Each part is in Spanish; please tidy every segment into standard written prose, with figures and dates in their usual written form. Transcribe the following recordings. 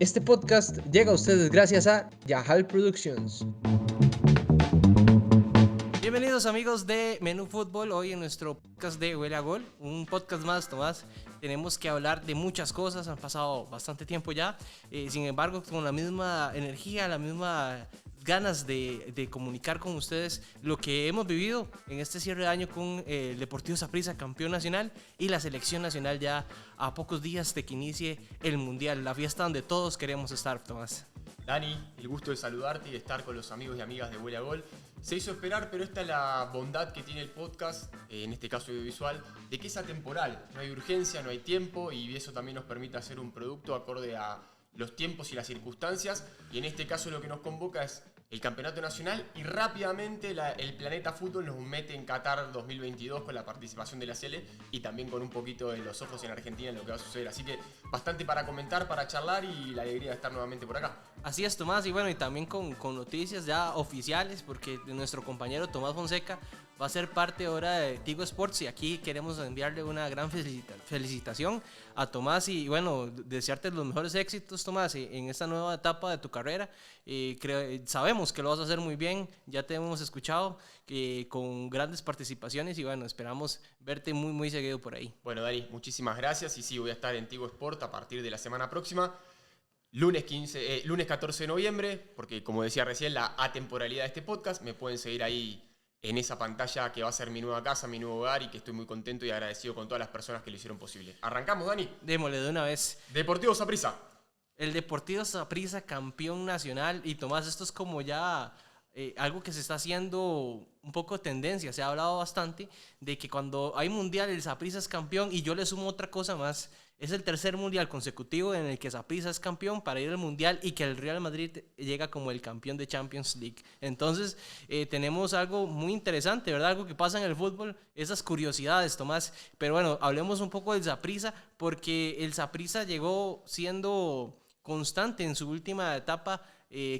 Este podcast llega a ustedes gracias a Yahal Productions. Bienvenidos amigos de Menú Fútbol, hoy en nuestro podcast de Huele a Gol, un podcast más, Tomás. Tenemos que hablar de muchas cosas, han pasado bastante tiempo ya, sin embargo con la misma energía, la misma ganas de comunicar con ustedes lo que hemos vivido en este cierre de año con el Deportivo Saprissa, campeón nacional, y la selección nacional ya a pocos días de que inicie el Mundial, la fiesta donde todos queremos estar, Tomás. Dani, el gusto de saludarte y de estar con los amigos y amigas de Huele a Gol. Se hizo esperar, pero esta es la bondad que tiene el podcast, en este caso audiovisual, de que es atemporal. No hay urgencia, no hay tiempo y eso también nos permite hacer un producto acorde a los tiempos y las circunstancias. Y en este caso lo que nos convoca es el campeonato nacional y rápidamente el Planeta Fútbol nos mete en Qatar 2022 con la participación de la Sele y también con un poquito de los ojos en Argentina en lo que va a suceder. Así que bastante para comentar, para charlar y la alegría de estar nuevamente por acá. Así es, Tomás, y bueno, y también con noticias ya oficiales, porque nuestro compañero Tomás Fonseca va a ser parte ahora de Tigo Sports y aquí queremos enviarle una gran felicitación a Tomás y bueno, desearte los mejores éxitos, Tomás, en esta nueva etapa de tu carrera. Sabemos que lo vas a hacer muy bien, ya te hemos escuchado con grandes participaciones y bueno, esperamos verte muy muy seguido por ahí. Bueno, Dani, muchísimas gracias y sí, voy a estar en Tigo Sport a partir de la semana próxima. Lunes 14 de noviembre, porque como decía recién, la atemporalidad de este podcast, me pueden seguir ahí en esa pantalla que va a ser mi nueva casa, mi nuevo hogar y que estoy muy contento y agradecido con todas las personas que lo hicieron posible. ¿Arrancamos, Dani? Démosle de una vez. Deportivo Saprissa. El Deportivo Saprissa, campeón nacional. Y Tomás, esto es como ya algo que se está haciendo un poco tendencia. Se ha hablado bastante de que cuando hay mundial el Saprissa es campeón. Y yo le sumo otra cosa más. Es el tercer mundial consecutivo en el que Saprissa es campeón para ir al mundial y que el Real Madrid llega como el campeón de Champions League. Entonces tenemos algo muy interesante, ¿verdad? Algo que pasa en el fútbol, esas curiosidades, Tomás. Pero bueno, hablemos un poco del Saprissa, porque el Saprissa llegó siendo constante en su última etapa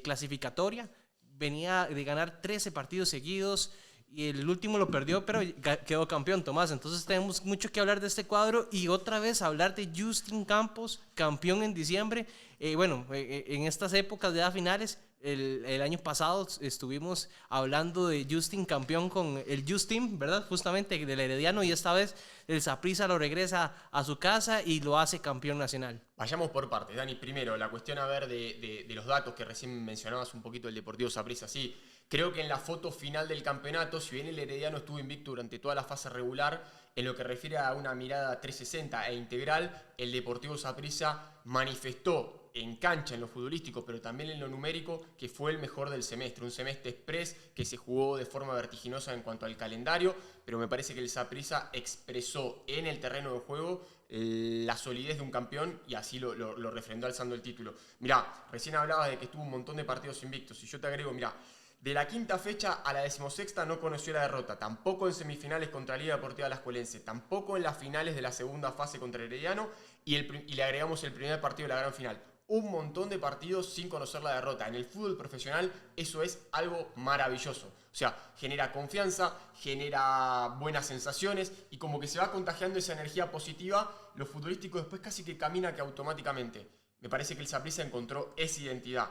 clasificatoria. Venía de ganar 13 partidos seguidos. Y el último lo perdió, pero quedó campeón, Tomás. Entonces tenemos mucho que hablar de este cuadro y otra vez hablar de Justin Campos, campeón en diciembre. En estas épocas de finales, el año pasado estuvimos hablando de Justin campeón con el Justin, ¿verdad? Justamente del Herediano, y esta vez el Saprissa lo regresa a su casa y lo hace campeón nacional. Vayamos por partes, Dani. Primero, la cuestión a ver de los datos que recién mencionabas un poquito del Deportivo Saprissa. Sí, creo que en la foto final del campeonato, si bien el Herediano estuvo invicto durante toda la fase regular, en lo que refiere a una mirada 360 e integral, el Deportivo Saprissa manifestó en cancha, en lo futbolístico, pero también en lo numérico, que fue el mejor del semestre. Un semestre express que se jugó de forma vertiginosa en cuanto al calendario, pero me parece que el Saprissa expresó en el terreno de juego la solidez de un campeón y así lo refrendó alzando el título. Mirá, recién hablabas de que estuvo un montón de partidos invictos y yo te agrego, mirá, de la quinta fecha a la 16ª no conoció la derrota, tampoco en semifinales contra Liga Deportiva Alajuelense, tampoco en las finales de la segunda fase contra Herediano y le agregamos el primer partido de la gran final. Un montón de partidos sin conocer la derrota. En el fútbol profesional eso es algo maravilloso. O sea, genera confianza, genera buenas sensaciones y como que se va contagiando esa energía positiva, lo futbolístico después casi que camina que automáticamente. Me parece que el Saprissa encontró esa identidad.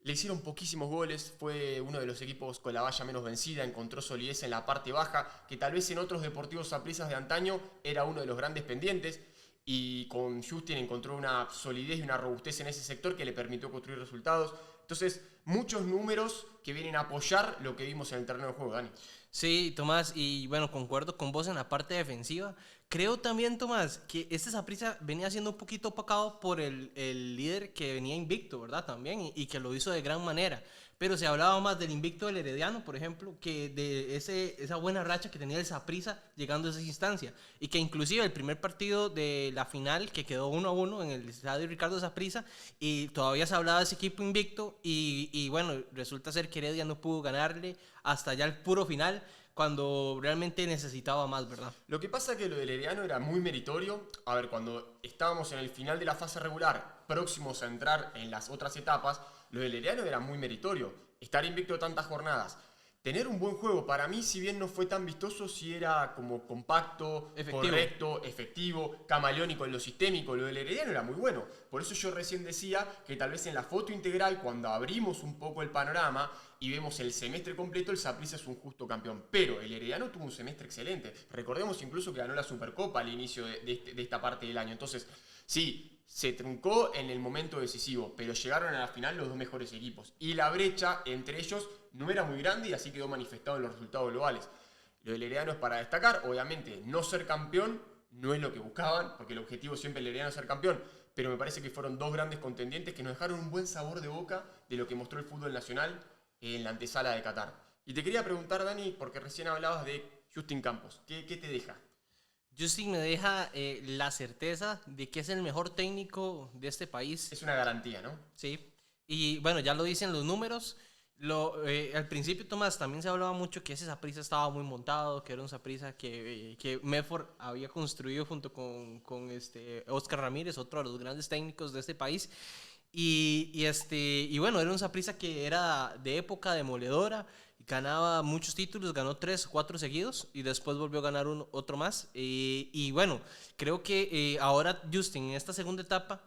Le hicieron poquísimos goles, fue uno de los equipos con la valla menos vencida, encontró solidez en la parte baja, que tal vez en otros Deportivos Saprissas de antaño era uno de los grandes pendientes, y con Justin encontró una solidez y una robustez en ese sector que le permitió construir resultados. Entonces, muchos números que vienen a apoyar lo que vimos en el terreno de juego, Dani. Sí, Tomás, y bueno, concuerdo con vos en la parte defensiva. Creo también, Tomás, que este Saprissa venía siendo un poquito opacado por el líder que venía invicto, ¿verdad? También, y que lo hizo de gran manera. Pero se hablaba más del invicto del Herediano, por ejemplo, que de esa buena racha que tenía el Saprissa llegando a esa instancia. Y que inclusive el primer partido de la final, que quedó 1-1 en el estadio Ricardo Saprissa, y todavía se hablaba de ese equipo invicto, y bueno, resulta ser que Heredia no pudo ganarle hasta ya el puro final, cuando realmente necesitaba más, ¿verdad? Lo que pasa es que lo del Herediano era muy meritorio. A ver, cuando estábamos en el final de la fase regular, próximos a entrar en las otras etapas, lo del Herediano era muy meritorio. Estar invicto tantas jornadas, tener un buen juego. Para mí, si bien no fue tan vistoso, sí era como compacto, Efectivo. correcto, efectivo, camaleónico en lo sistémico. Lo del Herediano era muy bueno. Por eso yo recién decía que tal vez en la foto integral, cuando abrimos un poco el panorama y vemos el semestre completo, el Saprissa es un justo campeón. Pero el Herediano tuvo un semestre excelente. Recordemos incluso que ganó la Supercopa al inicio de esta parte del año. Entonces, sí, se truncó en el momento decisivo, pero llegaron a la final los dos mejores equipos. Y la brecha entre ellos no era muy grande y así quedó manifestado en los resultados globales. Lo del Herediano es para destacar. Obviamente, no ser campeón no es lo que buscaban, porque el objetivo siempre del Herediano es ser campeón. Pero me parece que fueron dos grandes contendientes que nos dejaron un buen sabor de boca de lo que mostró el fútbol nacional en la antesala de Qatar. Y te quería preguntar, Dani, porque recién hablabas de Justin Campos. ¿Qué te deja? Justin me deja la certeza de que es el mejor técnico de este país. Es una garantía, ¿no? Sí. Y bueno, ya lo dicen los números. Al principio, Tomás, también se hablaba mucho que ese Saprissa estaba muy montado, que era un Saprissa que Medford había construido junto con Oscar Ramírez, otro de los grandes técnicos de este país. Y bueno, era un Saprissa que era de época demoledora, ganaba muchos títulos, ganó 3 o 4 seguidos y después volvió a ganar otro más. Y bueno, creo que ahora Justin en esta segunda etapa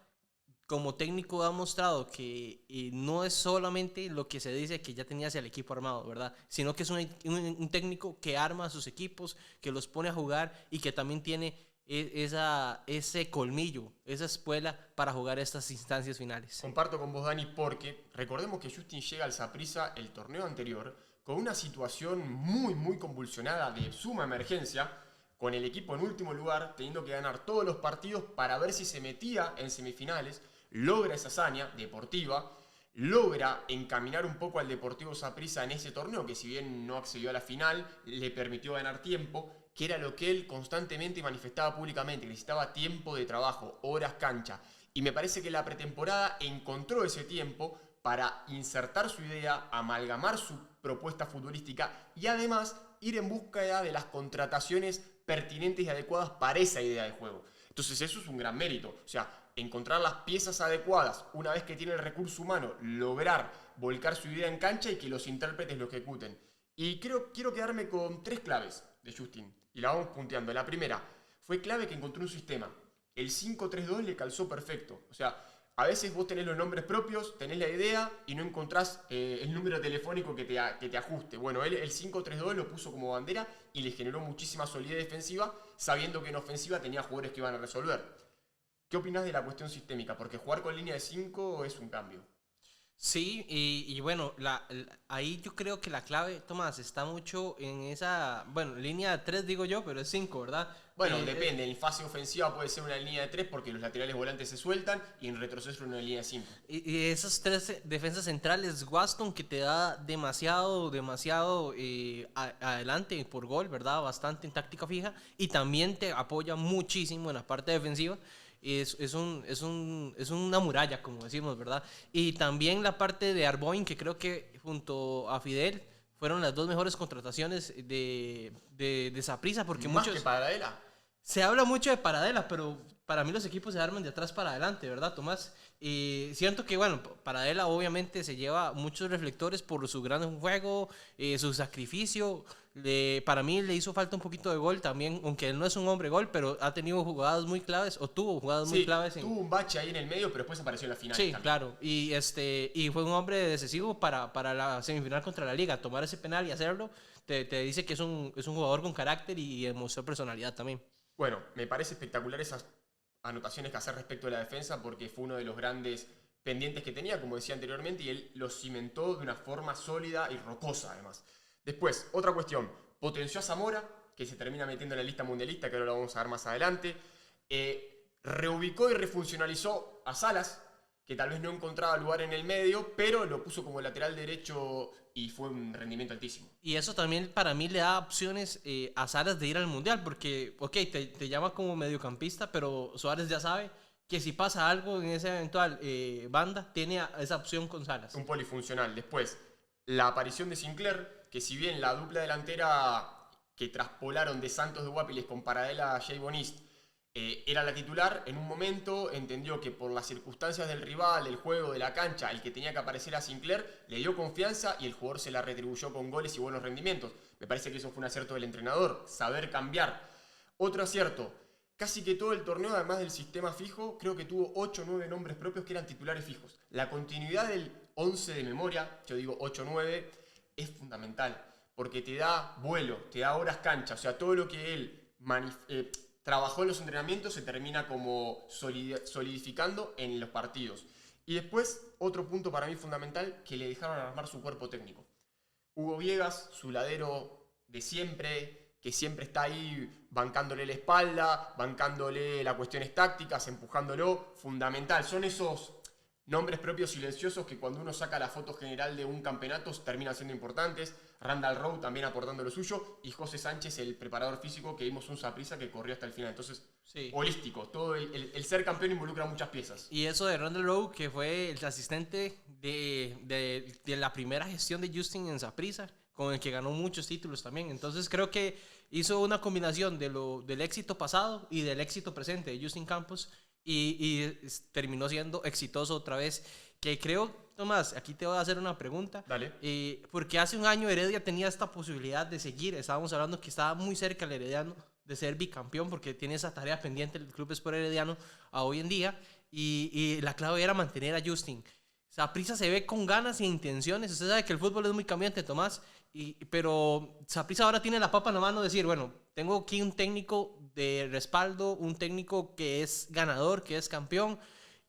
como técnico ha mostrado que no es solamente lo que se dice que ya tenías el equipo armado, ¿verdad? Sino que es un técnico que arma a sus equipos, que los pone a jugar y que también tiene ese colmillo, esa espuela para jugar estas instancias finales. Comparto con vos, Dani, porque recordemos que Justin llega al Saprissa el torneo anterior con una situación muy convulsionada de suma emergencia, con el equipo en último lugar, teniendo que ganar todos los partidos para ver si se metía en semifinales. Logra esa hazaña deportiva, logra encaminar un poco al Deportivo Saprissa en ese torneo, que si bien no accedió a la final, le permitió ganar tiempo, que era lo que él constantemente manifestaba públicamente, que necesitaba tiempo de trabajo, horas cancha. Y me parece que la pretemporada encontró ese tiempo para insertar su idea, amalgamar su propuesta futbolística y además ir en búsqueda de las contrataciones pertinentes y adecuadas para esa idea de juego. Entonces eso es un gran mérito. O sea, encontrar las piezas adecuadas, una vez que tiene el recurso humano, lograr volcar su idea en cancha y que los intérpretes lo ejecuten. Y quiero quedarme con 3 claves de Justin, y la vamos punteando. La primera, fue clave que encontró un sistema. El 5-3-2 le calzó perfecto. O sea, a veces vos tenés los nombres propios, tenés la idea y no encontrás el número telefónico que te ajuste. Bueno, él el 5-3-2 lo puso como bandera y le generó muchísima solidez defensiva, sabiendo que en ofensiva tenía jugadores que iban a resolver. ¿Qué opinás de la cuestión sistémica? Porque jugar con línea de 5 es un cambio. Sí, y bueno, ahí yo creo que la clave, Tomás, está mucho en esa, bueno, línea 3 digo yo, pero es 5, ¿verdad? Bueno, depende. En fase ofensiva puede ser una línea de 3 porque los laterales volantes se sueltan y en retroceso una línea de 5. Y esas 3 defensas centrales, Waston, que te da demasiado adelante por gol, ¿verdad? Bastante en táctica fija y también te apoya muchísimo en la parte defensiva. Es una muralla, como decimos, ¿verdad? Y también la parte de Arboin, que creo que junto a Fidel fueron las 2 mejores contrataciones de Saprissa, porque Más que Paradela. se habla mucho de Paradela, pero para mí los equipos se arman de atrás para adelante, ¿verdad, Tomás? Y siento que, bueno, Paradela obviamente se lleva muchos reflectores por su gran juego, su sacrificio. Para mí le hizo falta un poquito de gol también, aunque él no es un hombre gol, pero ha tenido jugadas muy claves, o tuvo jugadas muy claves. Tuvo un bache ahí en el medio, pero después apareció en la final. Sí, también. claro. Y fue un hombre decisivo para la semifinal contra la Liga. Tomar ese penal y hacerlo te dice que es un jugador con carácter y demostró personalidad también. Bueno, me parece espectacular esas anotaciones que hace respecto de la defensa porque fue uno de los grandes pendientes que tenía, como decía anteriormente, y él lo cimentó de una forma sólida y rocosa además. Después, otra cuestión, potenció a Zamora, que se termina metiendo en la lista mundialista, que ahora lo vamos a ver más adelante. Reubicó y refuncionalizó a Salas, que tal vez no encontraba lugar en el medio, pero lo puso como lateral derecho y fue un rendimiento altísimo. Y eso también para mí le da opciones a Salas de ir al Mundial, porque, ok, te llama como mediocampista, pero Suárez ya sabe que si pasa algo en esa eventual banda, tiene esa opción con Salas. Un polifuncional. Después, la aparición de Sinclair, que si bien la dupla delantera que traspolaron de Santos de Guapiles con Paradela a Jay Bonist Era la titular, en un momento entendió que por las circunstancias del rival, del juego, de la cancha, el que tenía que aparecer a Sinclair, le dio confianza y el jugador se la retribuyó con goles y buenos rendimientos. Me parece que eso fue un acierto del entrenador, saber cambiar. Otro acierto, casi que todo el torneo, además del sistema fijo, creo que tuvo 8 o 9 nombres propios que eran titulares fijos. La continuidad del 11 de memoria, yo digo 8 o 9, es fundamental, porque te da vuelo, te da horas cancha, o sea, todo lo que él trabajó en los entrenamientos se termina como solidificando en los partidos. Y después, otro punto para mí fundamental, que le dejaron armar su cuerpo técnico. Hugo Viegas, su ladero de siempre, que siempre está ahí bancándole la espalda, bancándole las cuestiones tácticas, empujándolo, fundamental. Son esos nombres propios silenciosos que cuando uno saca la foto general de un campeonato terminan siendo importantes. Randall Rowe también aportando lo suyo, y José Sánchez, el preparador físico, que vimos un Saprissa que corrió hasta el final. Entonces, sí, holístico, todo el ser campeón involucra muchas piezas. Y eso de Randall Rowe, que fue el asistente de la primera gestión de Justin en Saprissa, con el que ganó muchos títulos también. Entonces creo que hizo una combinación del éxito pasado y del éxito presente de Justin Campos, y terminó siendo exitoso otra vez. Que creo, Tomás, aquí te voy a hacer una pregunta. Dale. Porque hace un año Heredia tenía esta posibilidad de seguir. Estábamos hablando que estaba muy cerca el Herediano de ser bicampeón, porque tiene esa tarea pendiente el Club Sport Herediano a hoy en día. Y la clave era mantener a Justin. Saprissa se ve con ganas e intenciones. Usted sabe que el fútbol es muy cambiante, Tomás. Pero Saprissa ahora tiene la papa en la mano de decir, bueno, tengo aquí un técnico de respaldo, un técnico que es ganador, que es campeón,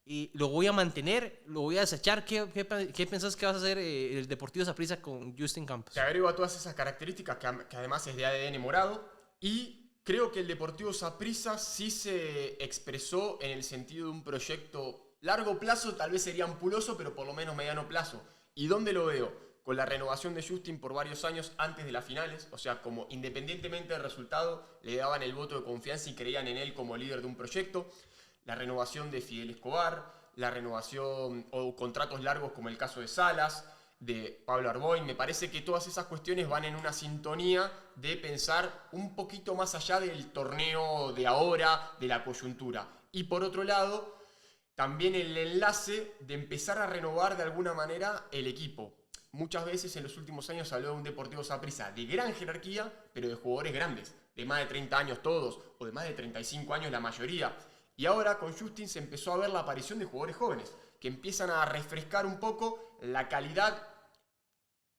y lo voy a mantener, lo voy a desechar. ¿Qué pensás que vas a hacer el Deportivo Saprissa con Justin Campos? Te agrego a todas esas características que además es de ADN morado, y creo que el Deportivo Saprissa sí se expresó en el sentido de un proyecto largo plazo, tal vez sería ampuloso, pero por lo menos mediano plazo. ¿Y dónde lo veo? Con la renovación de Justin por varios años antes de las finales, o sea, como independientemente del resultado, le daban el voto de confianza y creían en él como líder de un proyecto. La renovación de Fidel Escobar, la renovación o contratos largos como el caso de Salas, de Pablo Arboin. Me parece que todas esas cuestiones van en una sintonía de pensar un poquito más allá del torneo de ahora, de la coyuntura. Y por otro lado, también el enlace de empezar a renovar de alguna manera el equipo. Muchas veces en los últimos años se habló de un Deportivo Saprissa de gran jerarquía, pero de jugadores grandes, de más de 30 años todos, o de más de 35 años la mayoría. Y ahora con Justin se empezó a ver la aparición de jugadores jóvenes, que empiezan a refrescar un poco la calidad.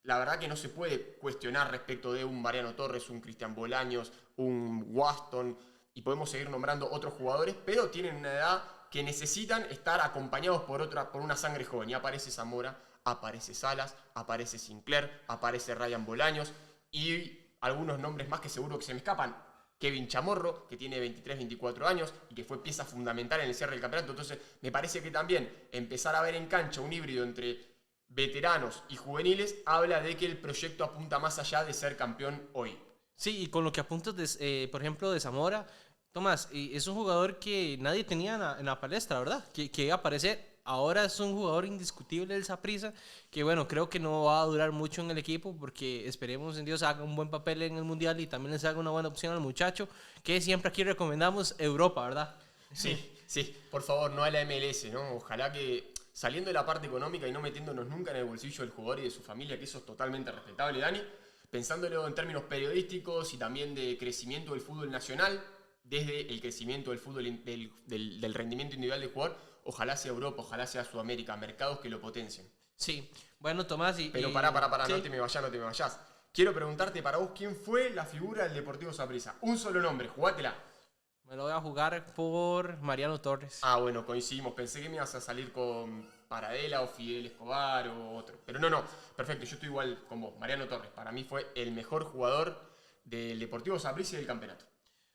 La verdad que no se puede cuestionar respecto de un Mariano Torres, un Cristian Bolaños, un Waston, y podemos seguir nombrando otros jugadores, pero tienen una edad que necesitan estar acompañados por una sangre joven. Y aparece Zamora, aparece Salas, aparece Sinclair, aparece Ryan Bolaños y algunos nombres más que seguro que se me escapan. Kevin Chamorro, que tiene 23, 24 años y que fue pieza fundamental en el cierre del campeonato. Entonces me parece que también empezar a ver en cancha un híbrido entre veteranos y juveniles habla de que el proyecto apunta más allá de ser campeón hoy. Sí, y con lo que apuntas, por ejemplo, de Zamora, Tomás, es un jugador que nadie tenía en la palestra, ¿verdad? Que iba a aparecer. Ahora es un jugador indiscutible del Saprissa, que bueno, creo que no va a durar mucho en el equipo, porque esperemos en Dios haga un buen papel en el Mundial y también les haga una buena opción al muchacho, que siempre aquí recomendamos Europa, ¿verdad? Sí, por favor, no a la MLS, ¿no? Ojalá que saliendo de la parte económica y no metiéndonos nunca en el bolsillo del jugador y de su familia, que eso es totalmente respetable, Dani, pensándolo en términos periodísticos y también de crecimiento del fútbol nacional, desde el crecimiento del fútbol del rendimiento individual del jugador, ojalá sea Europa, ojalá sea Sudamérica, mercados que lo potencien. Sí, bueno, Tomás, Pero pará, ¿sí? No te me vayas. Quiero preguntarte para vos, ¿quién fue la figura del Deportivo Saprissa? Un solo nombre, jugátela. Me lo voy a jugar por Mariano Torres. Ah, bueno, coincidimos. Pensé que me ibas a salir con Paradela o Fidel Escobar o otro. Pero no, perfecto, yo estoy igual con vos. Mariano Torres, para mí fue el mejor jugador del Deportivo Saprissa y del campeonato.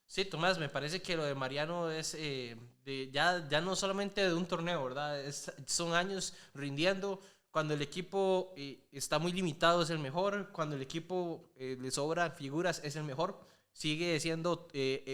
Sí, Tomás, me parece que lo de Mariano es ya no solamente de un torneo, ¿verdad? Son años rindiendo. Cuando el equipo está muy limitado es el mejor. Cuando el equipo le sobran figuras es el mejor. Sigue siendo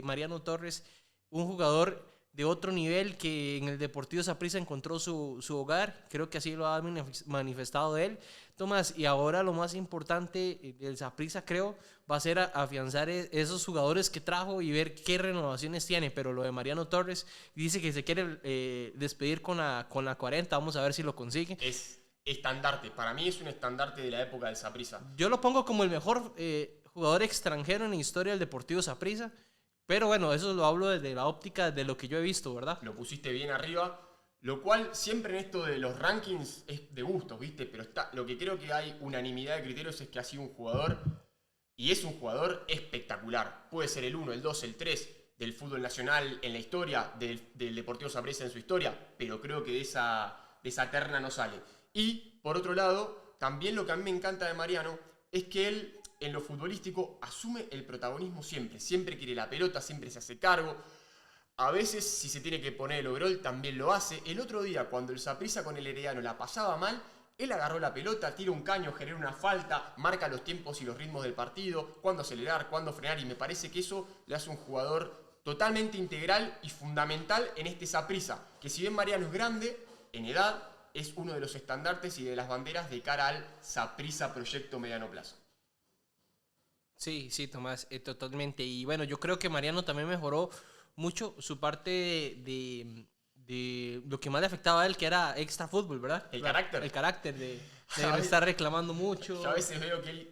Mariano Torres un jugador de otro nivel, que en el Deportivo Saprissa encontró su hogar. Creo que así lo ha manifestado él, Tomás. Y ahora lo más importante del Saprissa, creo, va a ser afianzar esos jugadores que trajo y ver qué renovaciones tiene. Pero lo de Mariano Torres, dice que se quiere despedir con la 40. Vamos a ver si lo consigue. Es estandarte. Para mí es un estandarte de la época del Saprissa. Yo lo pongo como el mejor jugador extranjero en la historia del Deportivo Saprissa. Pero bueno, eso lo hablo desde la óptica de lo que yo he visto, ¿verdad? Lo pusiste bien arriba, lo cual siempre en esto de los rankings es de gustos, ¿viste? Pero lo que creo que hay unanimidad de criterios es que ha sido un jugador, y es un jugador espectacular. Puede ser el 1, el 2, el 3 del fútbol nacional en la historia, del Deportivo Saprissa en su historia, pero creo que de esa terna no sale. Y, por otro lado, también lo que a mí me encanta de Mariano es que él, en lo futbolístico, asume el protagonismo siempre. Siempre quiere la pelota, siempre se hace cargo. A veces, si se tiene que poner el overall, también lo hace. El otro día, cuando el Saprissa con el Herediano la pasaba mal, él agarró la pelota, tira un caño, genera una falta, marca los tiempos y los ritmos del partido, cuándo acelerar, cuándo frenar, y me parece que eso le hace un jugador totalmente integral y fundamental en este Saprissa, que si bien Mariano es grande, en edad, es uno de los estandartes y de las banderas de cara al Saprissa Proyecto Mediano Plazo. Sí, sí, Tomás, totalmente. Y bueno, yo creo que Mariano también mejoró mucho su parte de lo que más le afectaba a él, que era extra fútbol, ¿verdad? El carácter. El carácter de no estar reclamando mucho. Yo a veces veo que él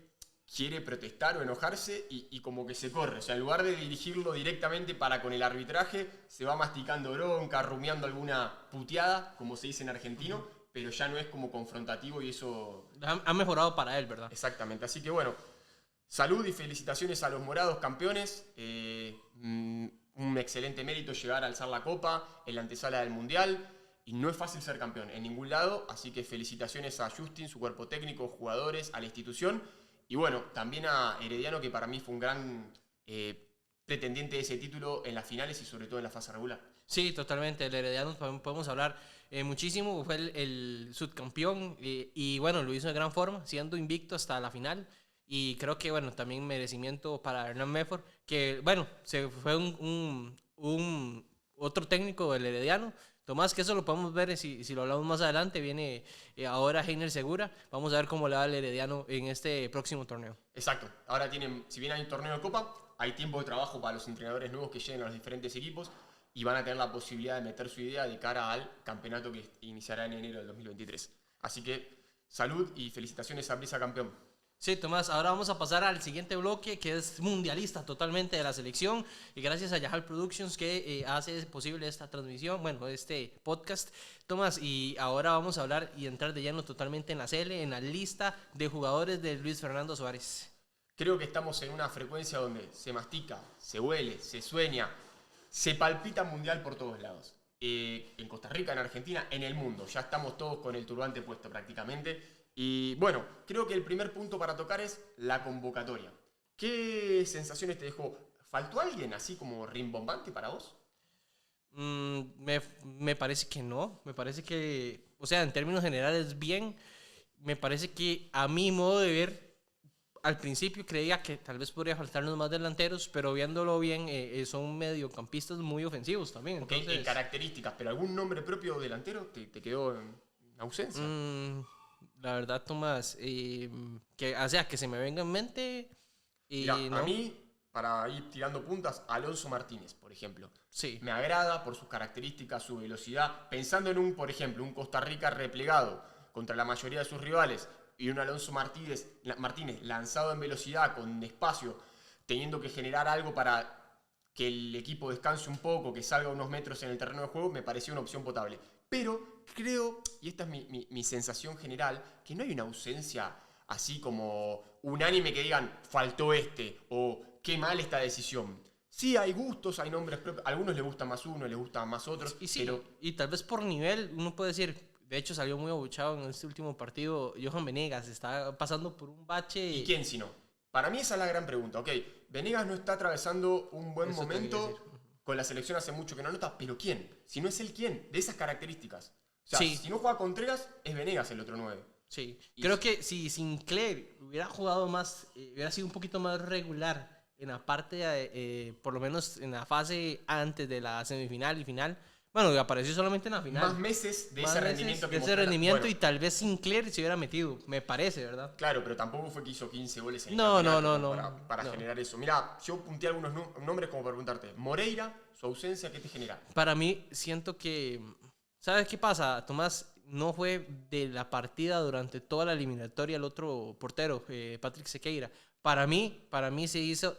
quiere protestar o enojarse y como que se corre. O sea, en lugar de dirigirlo directamente para con el arbitraje, se va masticando bronca, rumiando alguna puteada, como se dice en argentino, pero ya no es como confrontativo y eso... Ha mejorado para él, ¿verdad? Exactamente. Así que bueno, salud y felicitaciones a los morados campeones. Un excelente mérito llegar a alzar la copa en la antesala del Mundial. Y no es fácil ser campeón en ningún lado. Así que felicitaciones a Justin, su cuerpo técnico, jugadores, a la institución. Y bueno, también a Herediano, que para mí fue un gran pretendiente de ese título en las finales y sobre todo en la fase regular. Sí, totalmente. El Herediano podemos hablar muchísimo. Fue el subcampeón y bueno, lo hizo de gran forma, siendo invicto hasta la final. Y creo que, bueno, también merecimiento para Hernán Medford, que, bueno, se fue otro técnico del Herediano. Tomás, que eso lo podemos ver si lo hablamos más adelante. Viene ahora Heiner Segura. Vamos a ver cómo le va al Herediano en este próximo torneo. Exacto. Ahora tienen, si bien hay un torneo de Copa, hay tiempo de trabajo para los entrenadores nuevos que lleguen a los diferentes equipos y van a tener la posibilidad de meter su idea de cara al campeonato que iniciará en enero del 2023. Así que salud y felicitaciones a Saprissa campeón. Sí, Tomás, ahora vamos a pasar al siguiente bloque, que es mundialista totalmente de la selección, y gracias a Yahal Productions que hace posible esta transmisión, bueno, este podcast. Tomás, y ahora vamos a hablar y entrar de lleno totalmente en la CL, en la lista de jugadores de Luis Fernando Suárez. Creo que estamos en una frecuencia donde se mastica, se huele, se sueña, se palpita mundial por todos lados. En Costa Rica, en Argentina, en el mundo. Ya estamos todos con el turbante puesto prácticamente. Y bueno, creo que el primer punto para tocar es la convocatoria. ¿Qué sensaciones te dejó? ¿Faltó alguien así como rimbombante para vos? Me parece que no. Me parece que, o sea, en términos generales, bien. Me parece que a mi modo de ver, al principio creía que tal vez podría faltarnos más delanteros, pero viéndolo bien, son mediocampistas muy ofensivos también. Okay, entonces, en características, pero ¿algún nombre propio delantero te quedó en ausencia? La verdad, Tomás, o sea, que se me venga en mente. Mirá, no. a mí, para ir tirando puntas, Alonso Martínez, por ejemplo. Sí. Me agrada por sus características, su velocidad. Pensando en por ejemplo, un Costa Rica replegado contra la mayoría de sus rivales y un Alonso Martínez lanzado en velocidad, con espacio, teniendo que generar algo para que el equipo descanse un poco, que salga unos metros en el terreno de juego, me pareció una opción potable. Pero creo, y esta es mi sensación general, que no hay una ausencia así como unánime que digan faltó este o qué mal esta decisión. Sí, hay gustos, hay nombres propios, a algunos les gusta más uno, les gustan más otros. Y sí, pero y tal vez por nivel, uno puede decir, de hecho salió muy abuchado en este último partido, Johan Venegas, está pasando por un bache. ¿Y quién si no? Para mí esa es la gran pregunta. Ok, Venegas no está atravesando un buen Eso momento, con la selección hace mucho que no anota, pero ¿quién? Si no es él, ¿quién? De esas características. O sea, Sí. si no juega Contreras, es Venegas el otro 9. Sí, creo que si Sinclair hubiera jugado más, hubiera sido un poquito más regular en la parte, por lo menos en la fase antes de la semifinal y final. Bueno, apareció solamente en la final. Más meses de Más ese meses rendimiento que de ese mostró. rendimiento Bueno, y tal vez Sinclair se hubiera metido, me parece, ¿verdad? claro, pero tampoco fue que hizo 15 goles en el No, campeonato no, como no, para no. generar eso. Mira, yo punteé algunos nombres como para preguntarte. Moreira, su ausencia, ¿qué te genera? Para mí, siento que, ¿sabes qué pasa, Tomás? No fue de la partida durante toda la eliminatoria el otro portero, Patrick Sequeira. Para mí se hizo...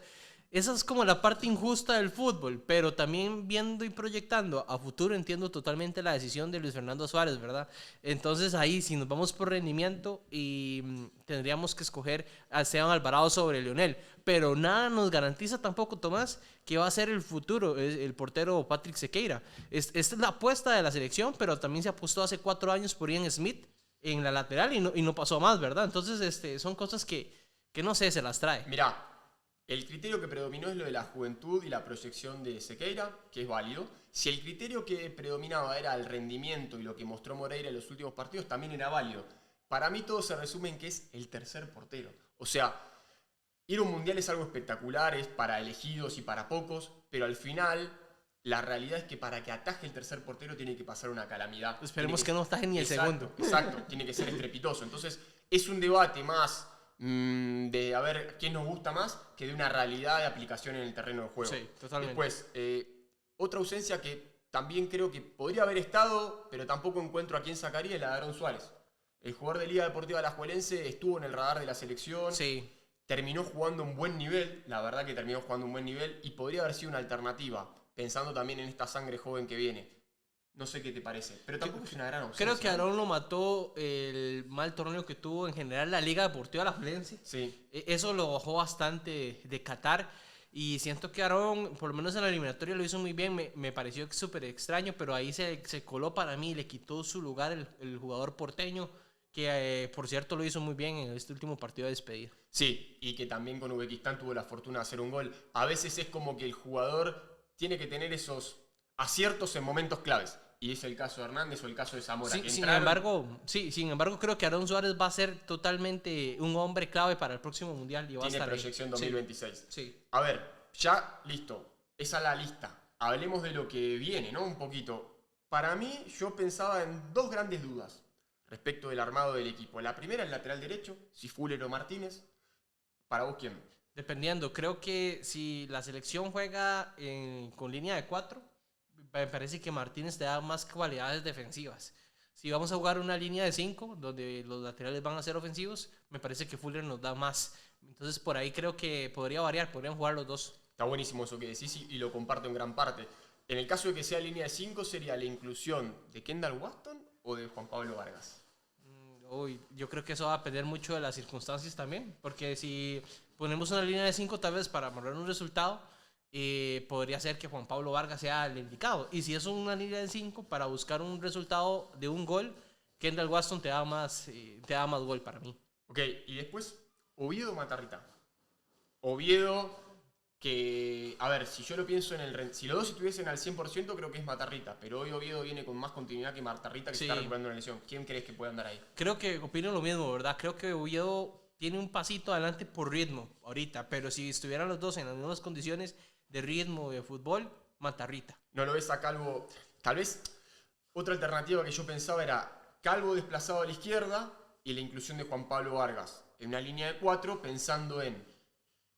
Esa es como la parte injusta del fútbol, pero también viendo y proyectando a futuro entiendo totalmente la decisión de Luis Fernando Suárez, ¿verdad? Entonces ahí, si nos vamos por rendimiento, y tendríamos que escoger a Esteban Alvarado sobre Lionel, pero nada nos garantiza tampoco, Tomás, que va a ser el futuro, el portero Patrick Sequeira. Esta es la apuesta de la selección, pero también se apostó hace 4 años por Ian Smith en la lateral y no pasó más, ¿verdad? Entonces son cosas que no sé, se las trae. Mirá, el criterio que predominó es lo de la juventud y la proyección de Sequeira, que es válido. Si el criterio que predominaba era el rendimiento y lo que mostró Moreira en los últimos partidos, también era válido. Para mí todo se resume en que es el tercer portero. O sea, ir a un mundial es algo espectacular, es para elegidos y para pocos, pero al final la realidad es que para que ataje el tercer portero tiene que pasar una calamidad. Esperemos que no ataje ni el segundo. Exacto, tiene que ser estrepitoso. Entonces es un debate más de a ver quién nos gusta más que de una realidad de aplicación en el terreno de juego. Sí, totalmente. Después, otra ausencia que también creo que podría haber estado, pero tampoco encuentro a quién sacaría, es la de Aaron Suárez. El jugador de Liga Deportiva Alajuelense estuvo en el radar de la selección, Sí. terminó jugando un buen nivel, la verdad que terminó jugando un buen nivel y podría haber sido una alternativa, pensando también en esta sangre joven que viene. No sé qué te parece, pero tampoco es una gran ausencia. Creo que Aarón lo mató el mal torneo que tuvo en general la Liga Deportiva Alajuelense. Sí. Eso lo bajó bastante de Qatar. Y siento que Aarón, por lo menos en la eliminatoria, lo hizo muy bien. Me pareció súper extraño, pero ahí se coló para mí. Le quitó su lugar el jugador porteño, que por cierto lo hizo muy bien en este último partido de despedida. Sí, y que también con Uzbekistán tuvo la fortuna de hacer un gol. A veces es como que el jugador tiene que tener esos aciertos en momentos claves. Y es el caso de Hernández o el caso de Zamora. Sí, que sin entraron, embargo, creo que Aarón Suárez va a ser totalmente un hombre clave para el próximo mundial. Y va a tiene estar ahí. proyección Sí, 2026. sí. A ver, ya listo. Esa es la lista. Hablemos de lo que viene, ¿no? Un poquito. Para mí, yo pensaba en dos grandes dudas respecto del armado del equipo. La primera, el lateral derecho, si Fuller o Martínez. ¿Para vos quién? Dependiendo, creo que si la selección juega con línea de 4, me parece que Martínez te da más cualidades defensivas. Si vamos a jugar una línea de 5, donde los laterales van a ser ofensivos, me parece que Fuller nos da más. Entonces por ahí creo que podría variar, podrían jugar los dos. Está buenísimo eso que decís y lo comparto en gran parte. En el caso de que sea línea de 5, ¿sería la inclusión de Kendall Waston o de Juan Pablo Vargas? Uy, yo creo que eso va a depender mucho de las circunstancias también, porque si ponemos una línea de 5 tal vez para amarrar un resultado, podría ser que Juan Pablo Vargas sea el indicado. Y si es una línea de 5 para buscar un resultado de un gol, Kendall Waston te da más gol para mí. Ok, y después, Oviedo o Matarrita. Oviedo, que, a ver, si yo lo pienso si los dos estuviesen al 100%, creo que es Matarrita, pero hoy Oviedo viene con más continuidad que Matarrita, que Sí. está recuperando una lesión. ¿Quién crees que puede andar ahí? Creo que opino lo mismo, ¿verdad? Creo que Oviedo tiene un pasito adelante por ritmo ahorita, pero si estuvieran los dos en las mismas condiciones de ritmo de fútbol, Matarrita. ¿No lo ves a Calvo? Tal vez otra alternativa que yo pensaba era Calvo desplazado a la izquierda y la inclusión de Juan Pablo Vargas en una línea de 4, pensando en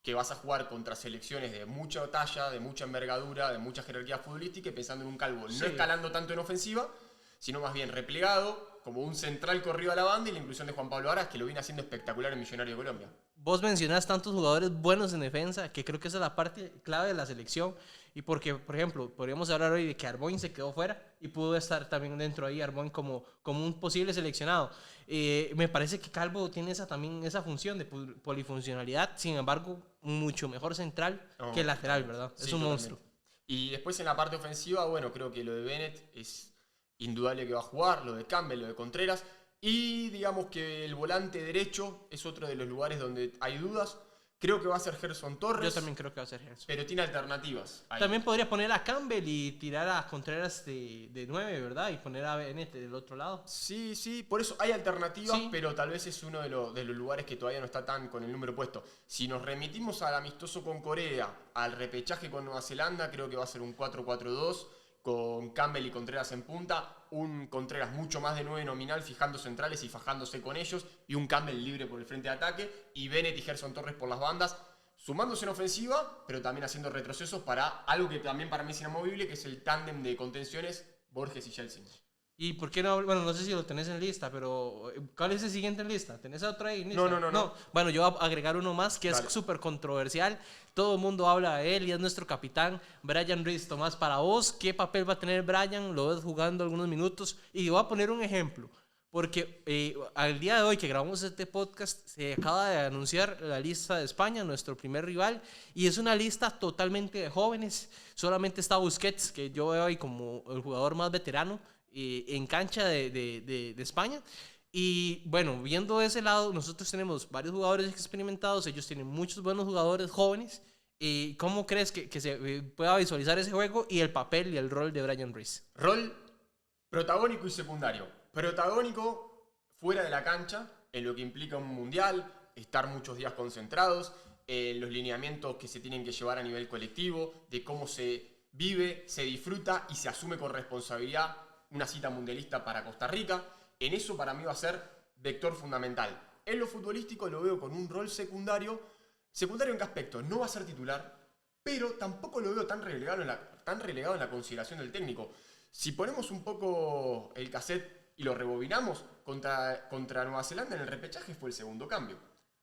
que vas a jugar contra selecciones de mucha talla, de mucha envergadura, de mucha jerarquía futbolística, y pensando en un Calvo Sí. no escalando tanto en ofensiva, sino más bien replegado, como un central corrido a la banda, y la inclusión de Juan Pablo Vargas, que lo viene haciendo espectacular en Millonario de Colombia. Vos mencionás tantos jugadores buenos en defensa, que creo que esa es la parte clave de la selección. Y porque, por ejemplo, podríamos hablar hoy de que Arboin se quedó fuera y pudo estar también dentro ahí Arboin como un posible seleccionado. Me parece que Calvo tiene también esa función de polifuncionalidad, sin embargo, mucho mejor central que lateral, ¿verdad? Sí, es un totalmente. monstruo. Y después en la parte ofensiva, bueno, creo que lo de Bennett es indudable que va a jugar, lo de Campbell, lo de Contreras. Y digamos que el volante derecho es otro de los lugares donde hay dudas. Creo que va a ser Gerson Torres. Yo también creo que va a ser Gerson. Pero tiene alternativas. Ahí. También podría poner a Campbell y tirar a Contreras de 9, ¿verdad? Y poner a Bennett del otro lado. Sí, por eso hay alternativas, Sí. pero tal vez es uno de los lugares que todavía no está tan con el número puesto. Si nos remitimos al amistoso con Corea, al repechaje con Nueva Zelanda, creo que va a ser un 4-4-2, con Campbell y Contreras en punta, un Contreras mucho más de 9 nominal, fijando centrales y fajándose con ellos, y un Campbell libre por el frente de ataque, y Bennett y Gerson Torres por las bandas, sumándose en ofensiva, pero también haciendo retrocesos para algo que también para mí es inamovible, que es el tándem de contenciones Borges y Yeltsin. ¿Y por qué no? Bueno, no sé si lo tenés en lista, pero ¿cuál es el siguiente en lista? ¿Tenés otro ahí en lista? No. Bueno, yo voy a agregar uno más que Dale. es súper controversial. Todo el mundo habla de él y es nuestro capitán, Brian Ruiz. Tomás, para vos, ¿qué papel va a tener Brian? Lo ves jugando algunos minutos. Y voy a poner un ejemplo, porque al día de hoy que grabamos este podcast, se acaba de anunciar la lista de España, nuestro primer rival, y es una lista totalmente de jóvenes. Solamente está Busquets, que yo veo ahí como el jugador más veterano en cancha de España. Y bueno, viendo de ese lado, nosotros tenemos varios jugadores experimentados, ellos tienen muchos buenos jugadores jóvenes. ¿Cómo crees que se pueda visualizar ese juego y el papel y el rol de Brian Ruiz? Rol protagónico y secundario. Protagónico fuera de la cancha, en lo que implica un mundial, estar muchos días concentrados, los lineamientos que se tienen que llevar a nivel colectivo, de cómo se vive, se disfruta y se asume con responsabilidad una cita mundialista para Costa Rica. En eso para mí va a ser vector fundamental. En lo futbolístico lo veo con un rol secundario. ¿Secundario en qué aspecto? No va a ser titular, pero tampoco lo veo tan relegado en la consideración del técnico. Si ponemos un poco el cassette y lo rebobinamos, contra Nueva Zelanda en el repechaje fue el segundo cambio.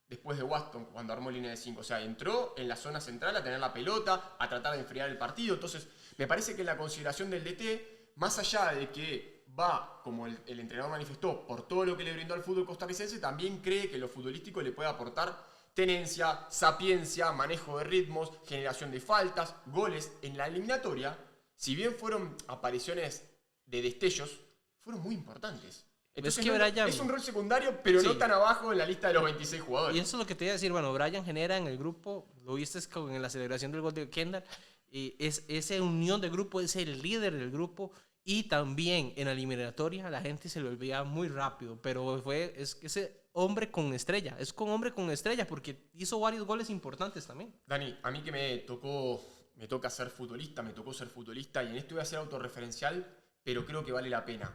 Después de Waston, cuando armó línea de 5. O sea, entró en la zona central a tener la pelota, a tratar de enfriar el partido. Entonces, me parece que la consideración del DT, más allá de que va, como el entrenador manifestó, por todo lo que le brindó al fútbol costarricense, también cree que lo futbolístico le puede aportar tenencia, sapiencia, manejo de ritmos, generación de faltas, goles. En la eliminatoria, si bien fueron apariciones de destellos, fueron muy importantes. Entonces, que Brian, es un rol secundario, pero sí, no tan abajo en la lista de los 26 jugadores. Y eso es lo que te iba a decir. Bueno, Brian genera en el grupo, lo viste en la celebración del gol de Kendall, es esa unión de grupo, es el líder del grupo. Y también en la eliminatoria la gente se lo olvida muy rápido, pero es ese hombre con estrella, es con hombre con estrella porque hizo varios goles importantes también. Dani, a mí que me toca ser futbolista, me tocó ser futbolista y en esto voy a ser autorreferencial, pero creo que vale la pena.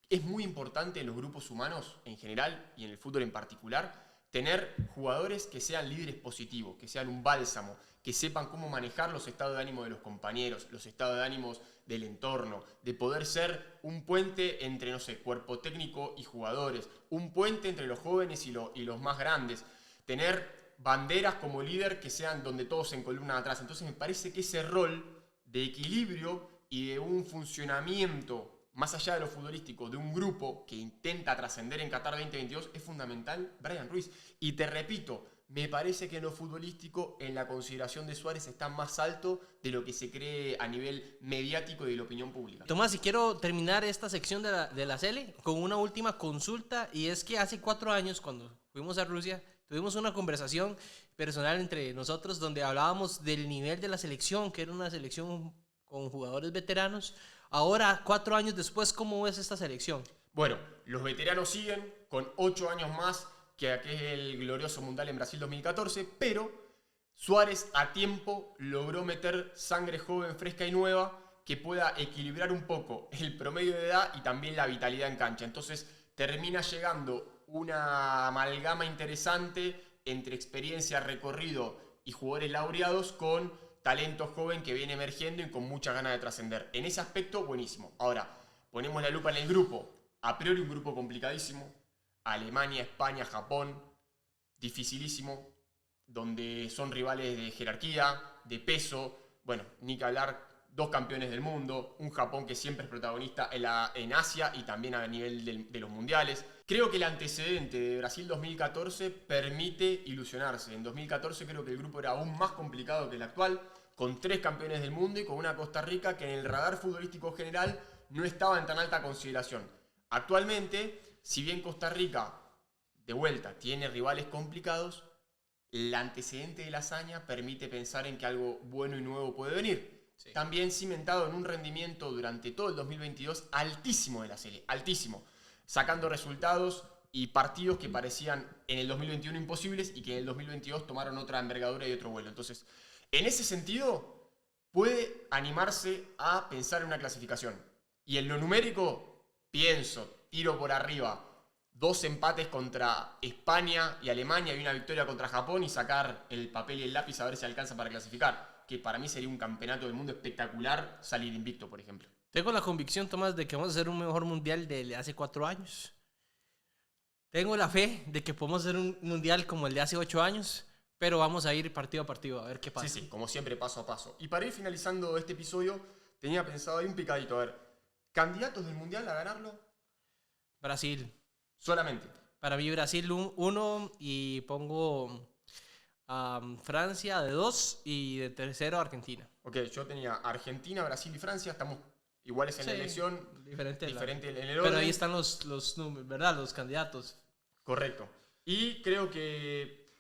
Es muy importante en los grupos humanos en general y en el fútbol en particular tener jugadores que sean líderes positivos, que sean un bálsamo, que sepan cómo manejar los estados de ánimo de los compañeros, los estados de ánimos del entorno, de poder ser un puente entre, no sé, cuerpo técnico y jugadores, un puente entre los jóvenes y los más grandes, tener banderas como líder que sean donde todos se encolumnan atrás. Entonces me parece que ese rol de equilibrio y de un funcionamiento más allá de lo futbolístico, de un grupo que intenta trascender en Qatar 2022, es fundamental Brian Ruiz. Y te repito, me parece que en lo futbolístico, en la consideración de Suárez, está más alto de lo que se cree a nivel mediático y de la opinión pública. Tomás, y quiero terminar esta sección de la Sele con una última consulta, y es que hace 4 años, cuando fuimos a Rusia, tuvimos una conversación personal entre nosotros donde hablábamos del nivel de la selección, que era una selección con jugadores veteranos. Ahora, 4 años después, ¿cómo ves esta selección? Bueno, los veteranos siguen con 8 años más que aquel glorioso Mundial en Brasil 2014, pero Suárez a tiempo logró meter sangre joven, fresca y nueva que pueda equilibrar un poco el promedio de edad y también la vitalidad en cancha. Entonces termina llegando una amalgama interesante entre experiencia, recorrido y jugadores laureados con talento joven que viene emergiendo y con muchas ganas de trascender. En ese aspecto, buenísimo. Ahora, ponemos la lupa en el grupo. A priori un grupo complicadísimo. Alemania, España, Japón. Dificilísimo. Donde son rivales de jerarquía, de peso. Bueno, ni que hablar, 2 campeones del mundo. Un Japón que siempre es protagonista en Asia y también a nivel de los mundiales. Creo que el antecedente de Brasil 2014 permite ilusionarse. En 2014 creo que el grupo era aún más complicado que el actual, con 3 campeones del mundo y con una Costa Rica que en el radar futbolístico general no estaba en tan alta consideración. Actualmente, si bien Costa Rica, de vuelta, tiene rivales complicados, el antecedente de la hazaña permite pensar en que algo bueno y nuevo puede venir. Sí. También cimentado en un rendimiento durante todo el 2022 altísimo de la Sele, altísimo, sacando resultados y partidos que parecían en el 2021 imposibles y que en el 2022 tomaron otra envergadura y otro vuelo. Entonces, en ese sentido, puede animarse a pensar en una clasificación. Y en lo numérico, pienso, tiro por arriba, 2 empates contra España y Alemania y una victoria contra Japón y sacar el papel y el lápiz a ver si alcanza para clasificar. Que para mí sería un campeonato del mundo espectacular salir invicto, por ejemplo. Tengo la convicción, Tomás, de que vamos a hacer un mejor mundial de hace 4 años. Tengo la fe de que podemos hacer un mundial como el de hace 8 años, pero vamos a ir partido a partido a ver qué pasa. Sí, como siempre, paso a paso. Y para ir finalizando este episodio, tenía pensado ahí un picadito. A ver, ¿candidatos del mundial a ganarlo? Brasil. Solamente. Para mí Brasil 1 y pongo a Francia de 2 y de tercero Argentina. Ok, yo tenía Argentina, Brasil y Francia. Estamos iguales en la elección. Diferente en el orden. Pero ahí están los números, ¿verdad? Los candidatos. Correcto. Y creo que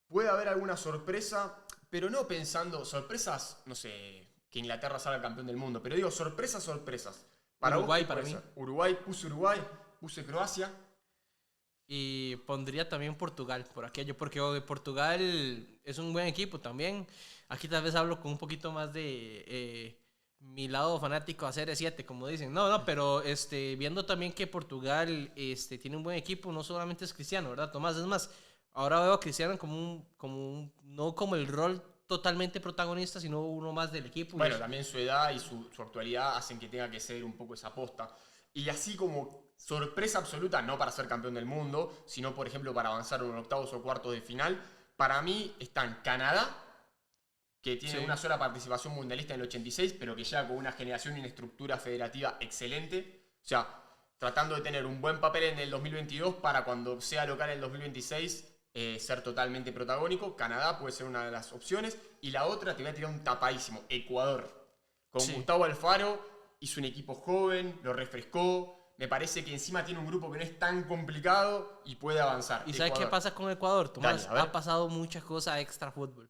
puede haber alguna sorpresa, pero no pensando, sorpresas, no sé, que Inglaterra salga campeón del mundo, pero digo sorpresas. Para Uruguay, vos, para mí. Uruguay, puse Croacia. Y pondría también Portugal por aquello, porque Portugal es un buen equipo también. Aquí tal vez hablo con un poquito más de mi lado fanático a CR7, como dicen. No, pero viendo también que Portugal tiene un buen equipo, no solamente es Cristiano, ¿verdad, Tomás? Es más, ahora veo a Cristiano no como el rol totalmente protagonista, sino uno más del equipo. Bueno, también su edad y su actualidad hacen que tenga que ser un poco esa aposta. Y así como sorpresa absoluta, no para ser campeón del mundo, sino por ejemplo para avanzar en octavos o cuartos de final, para mí están Canadá, que tiene una sola participación mundialista en el 86, pero que llega con una generación y una estructura federativa excelente. O sea, tratando de tener un buen papel en el 2022 para cuando sea local en el 2026 ser totalmente protagónico. Canadá puede ser una de las opciones. Y la otra, te voy a tirar un tapadísimo, Ecuador. Con Gustavo Alfaro, hizo un equipo joven, lo refrescó. Me parece que encima tiene un grupo que no es tan complicado y puede avanzar. ¿Y sabes qué pasa con Ecuador, Tomás? Dale, ha pasado muchas cosas extra fútbol.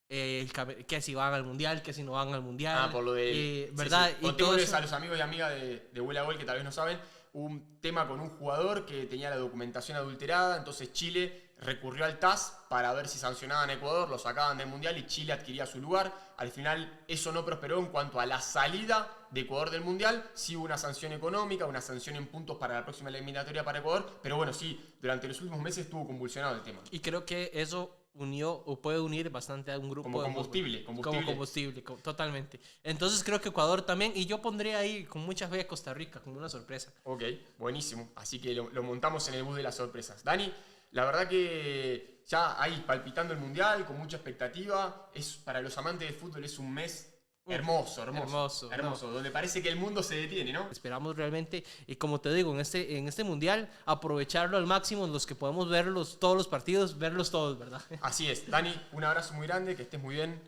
Que si van al mundial, que si no van al mundial. Por lo de. ¿Verdad? Sí. Y todo eso... a los amigos y amigas de Vuela Gol que tal vez no saben, hubo un tema con un jugador que tenía la documentación adulterada, entonces Chile recurrió al TAS para ver si sancionaban a Ecuador, lo sacaban del mundial y Chile adquiría su lugar. Al final eso no prosperó en cuanto a la salida de Ecuador del mundial. Sí hubo una sanción económica, una sanción en puntos para la próxima eliminatoria para Ecuador, pero bueno, sí, durante los últimos meses estuvo convulsionado el tema. Y creo que eso unió o puede unir bastante a un grupo como combustible. Como combustible, totalmente. Entonces creo que Ecuador también, y yo pondría ahí con mucha fe a Costa Rica como una sorpresa. Ok, buenísimo. Así que lo montamos en el bus de las sorpresas. Dani, la verdad que ya ahí palpitando el mundial con mucha expectativa. Para los amantes del fútbol es un mes hermoso, No. donde parece que el mundo se detiene, ¿no? Esperamos realmente, y como te digo, en este mundial, aprovecharlo al máximo, los que podemos verlos todos los partidos, verlos todos, ¿verdad? Así es. Dani, un abrazo muy grande, que estés muy bien.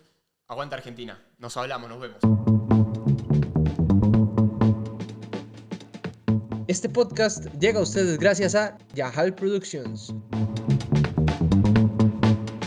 Aguanta Argentina. Nos hablamos, nos vemos. Este podcast llega a ustedes gracias a Yahal Productions.